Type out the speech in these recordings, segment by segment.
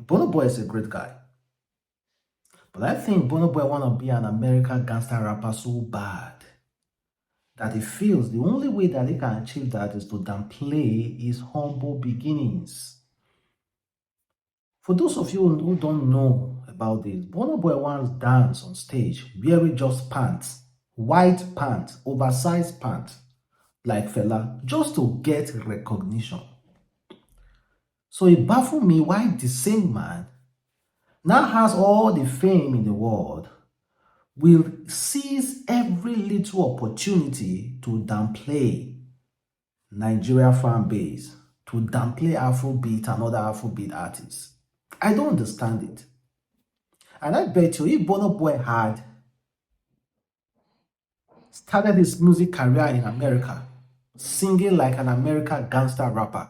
Burna Boy is a great guy. But I think Burna Boy want to be an American gangster rapper so bad that he feels the only way that he can achieve that is to downplay his humble beginnings. For those of you who don't know about this, Burna Boy once danced on stage wearing just pants, white pants, oversized pants, like Fela, just to get recognition. So it baffled me why the same man now has all the fame in the world will seize every little opportunity to downplay Nigeria fan base, to downplay Afrobeat and other Afrobeat artists. I don't understand it. And I bet you if Burna Boy had started his music career in America, singing like an American gangster rapper,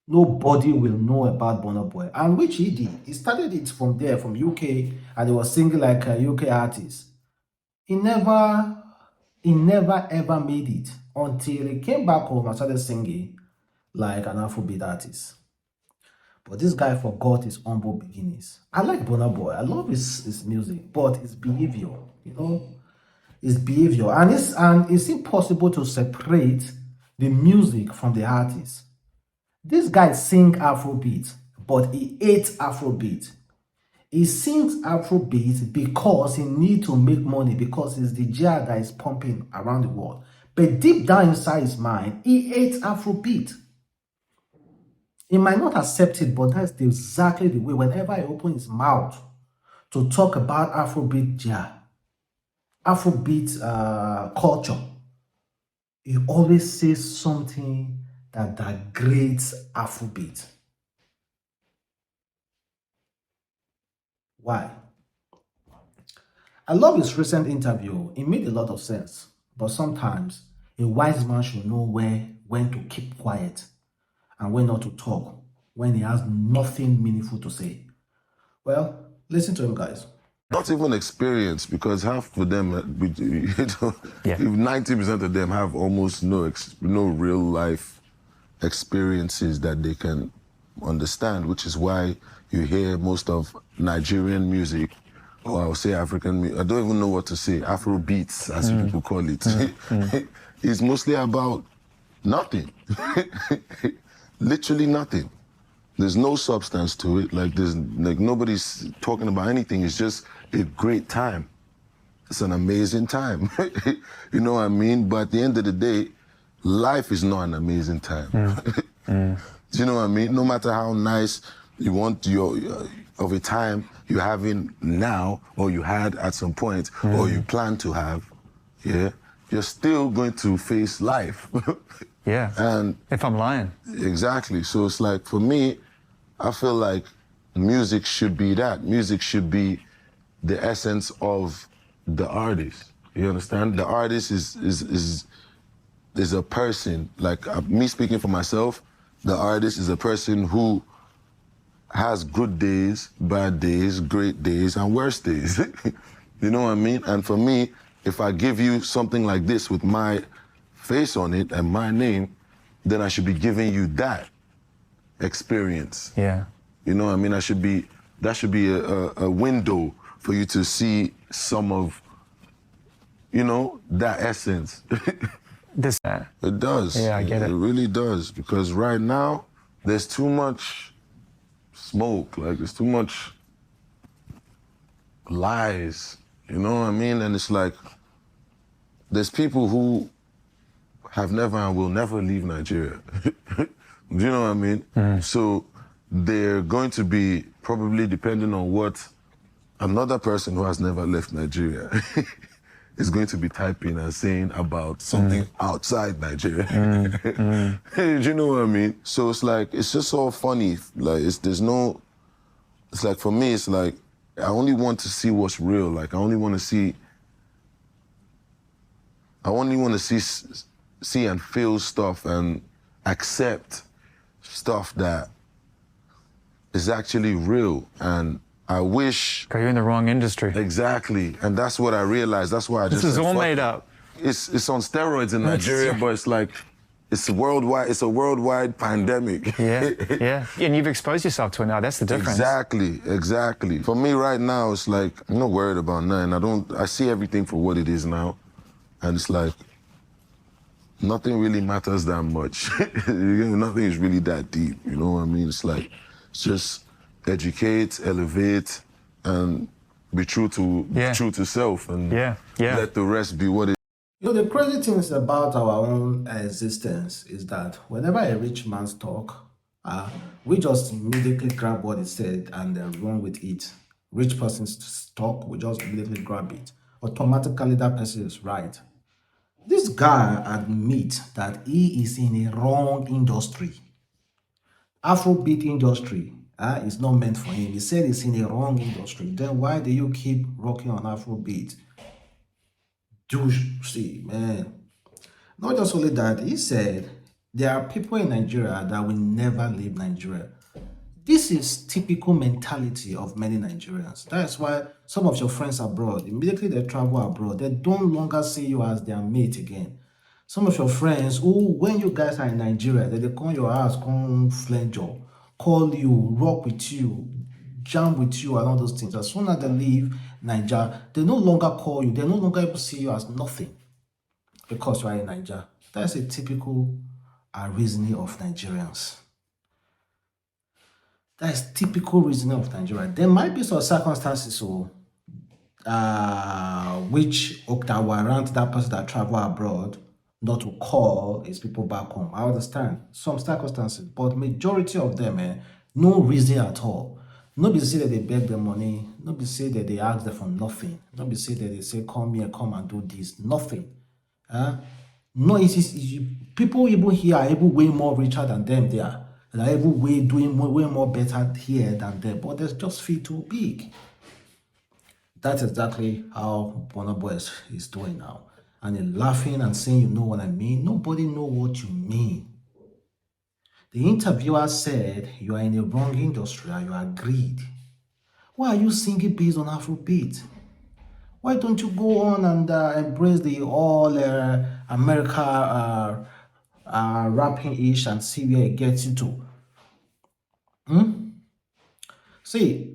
nobody will know about Burna Boy. And which he did. He started it from there, from UK, and he was singing like a UK artist. He never ever made it until he came back home and started singing like an Afrobeat artist. But this guy forgot his humble beginnings. I like Burna Boy. I love his music, but his behavior, his behavior. And it's impossible to separate the music from the artist. This guy sings Afrobeat, but he hates Afrobeat. He sings Afrobeat because he needs to make money, because it's the jar that is pumping around the world. But deep down inside his mind, he hates Afrobeat. He might not accept it, but that's exactly the way. Whenever he opens his mouth to talk about Afrobeat jar, Afrobeat culture, he always says something that degrades Afrobeat. Why? I love his recent interview. It made a lot of sense. But sometimes a wise man should know when to keep quiet and when not to talk when he has nothing meaningful to say. Well, listen to him, guys. Not even experience, because half of them, if 90% of them have almost no real life experiences that they can understand, which is why you hear most of Nigerian music, or I'll say African music, I don't even know what to say, Afrobeats, as people call it. It's mostly about nothing. Literally nothing. There's no substance to it. Like nobody's talking about anything. It's just a great time. It's an amazing time. You know what I mean? But at the end of the day, life is not an amazing time. Do you know what I mean? No matter how nice you want of a time you're having now, or you had at some point, or you plan to have, you're still going to face life. And if I'm lying. Exactly. So it's like, for me, I feel like music should be that. Music should be the essence of the artist. You understand? The artist is a person. Like me speaking for myself, the artist is a person who has good days, bad days, great days, and worse days. You know what I mean? And for me, if I give you something like this with my face on it and my name, then I should be giving you that experience. You know what I mean? That should be a window for you to see some of, that essence. It does. Yeah, I get it. It really does, because right now there's too much smoke, like there's too much lies, you know what I mean? And it's like, there's people who have never and will never leave Nigeria. Do you know what I mean? So they're going to be probably depending on what another person who has never left Nigeria is going to be typing and saying about something outside Nigeria. Do you know what I mean? So it's like, it's just all funny. Like, it's like, for me, it's like, I only want to see what's real. Like, I only want to see and feel stuff and accept stuff that is actually real. And I wish... Because you're in the wrong industry. Exactly. And that's what I realized. That's why I just... This is all made up. It's on steroids in Nigeria, but it's like, it's worldwide. It's a worldwide pandemic. Yeah, yeah. And you've exposed yourself to it now. That's the difference. Exactly. For me right now, it's like, I'm not worried about nothing. I see everything for what it is now. And it's like, nothing really matters that much. Nothing is really that deep, you know what I mean? It's like, just educate, elevate, and be true to self, and let the rest be what it is. You know, the crazy things about our own existence is that whenever a rich man's talk, we just immediately grab what he said and then run with it. Rich person's talk, we just immediately grab it. Automatically, that person is right. This guy admits that he is in a wrong industry. Afrobeat industry is not meant for him. He said he's in a wrong industry. Then why do you keep rocking on Afrobeat? See, man. Not just only that, he said there are people in Nigeria that will never leave Nigeria. This is typical mentality of many Nigerians. That's why some of your friends abroad, immediately they travel abroad, they don't longer see you as their mate again. Some of your friends who, when you guys are in Nigeria, they come your house, come flange you, call you, rock with you, jam with you, and all those things. As soon as they leave Nigeria, they no longer call you, they no longer able to see you as nothing because you are in Nigeria. That's a typical reasoning of Nigerians. That is typical reasoning of Nigeria. There might be some circumstances which that warrant that person that travel abroad not to call his people back home. I understand some circumstances, but majority of them, no reason at all. Nobody say that they beg them money. Nobody say that they ask them for nothing. Nobody say that they say, come here, come and do this. Nothing. No, it's people even here are able way more richer than them there. They're able doing way more better here than them, but they just feel too big. That's exactly how Burna Boy is doing now. And you're laughing and saying, you know what I mean? Nobody know what you mean. The interviewer said, you are in a wrong industry and you agreed. Why are you singing based on Afrobeat? Why don't you go on and embrace the all America rapping-ish and see where it gets you to? See,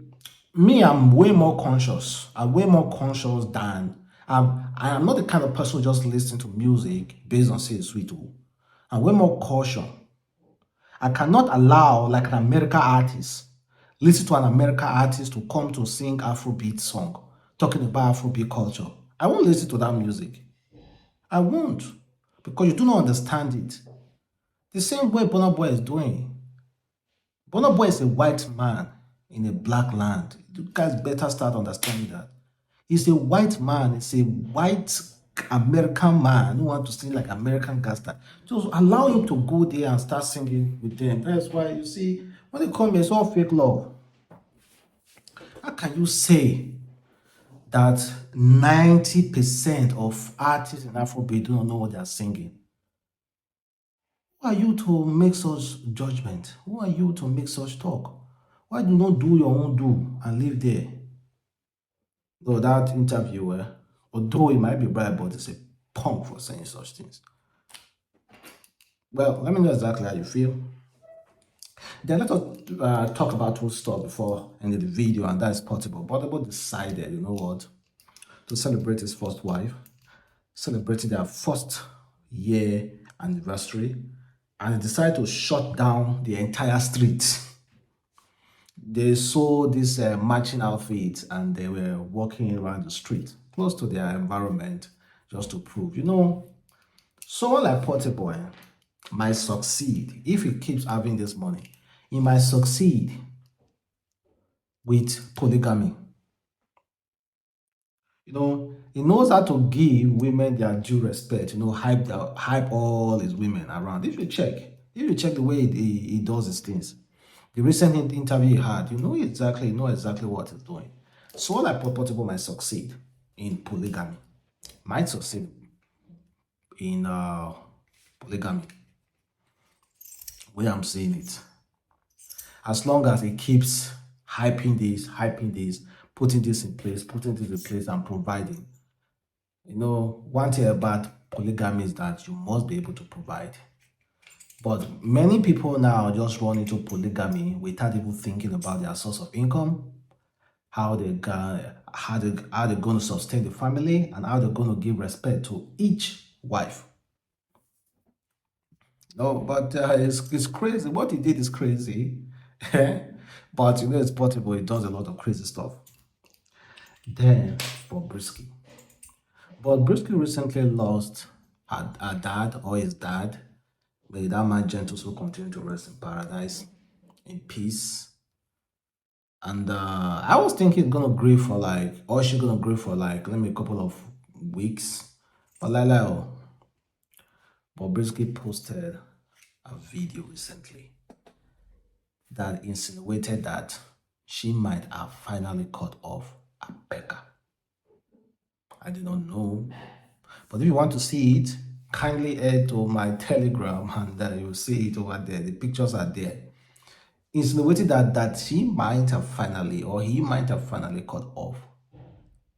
me, I'm way more conscious. I'm way more conscious than I am not the kind of person who just listen to music based on say it's sweet. I'm way more cautious. I cannot allow like an American artist, listen to an American artist to come to sing Afrobeat song, talking about Afrobeat culture. I won't listen to that music. I won't, because you do not understand it. The same way Burna Boy is doing. Burna Boy is a white man in a black land. You guys better start understanding that. He's a white man. It's a white American man who wants to sing like American gangster. Just allow him to go there and start singing with them. That's why you see, when they come here, it's all fake love. How can you say that 90% of artists in Afrobeat do not know what they are singing? Who are you to make such judgment? Who are you to make such talk? Why do not do your own do and live there? Though that interviewer, although he might be bright, but it's a punk for saying such things. Well, let me know exactly how you feel. Then let us talk about two stuff before ending the video, and that is Portable. Portable decided, you know what, to celebrate his first wife, celebrating their first year anniversary, and he decided to shut down the entire street. They saw this matching outfit and they were walking around the street close to their environment just to prove, you know, someone like Portable might succeed if he keeps having this money. He might succeed with polygamy. You know, he knows how to give women their due respect, you know, hype all his women around. If you check the way he does his things, the recent interview he had, you know exactly what he's doing. So like Portable might succeed in polygamy, might succeed in polygamy. Where I'm seeing it, as long as he keeps hyping this, putting this in place, and providing. You know, one thing about polygamy is that you must be able to provide. But many people now just run into polygamy without even thinking about their source of income, how they're going to sustain the family, and how they're going to give respect to each wife. No, but it's crazy. What he did is crazy. But it's possible he does a lot of crazy stuff. Then Bobrisky. Bobrisky recently lost her dad or his dad. May that man gentle so continue to rest in paradise, in peace. And I was thinking he's gonna grieve for like, or she's gonna grieve for like, let me a couple of weeks. But Bobrisky posted a video recently that insinuated that she might have finally cut off a pecker. I do not know. But if you want to see it, kindly head to my Telegram and you'll see it over there. The pictures are there. Insinuated that she might have finally, or he might have finally cut off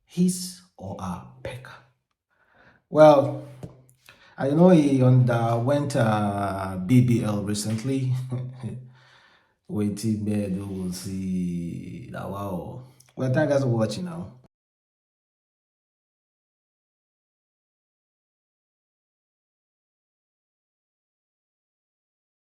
his or her pecker. Well, I know he underwent BBL recently. Waiting bed, we'll see. Wow. Well, thank you guys for watching now.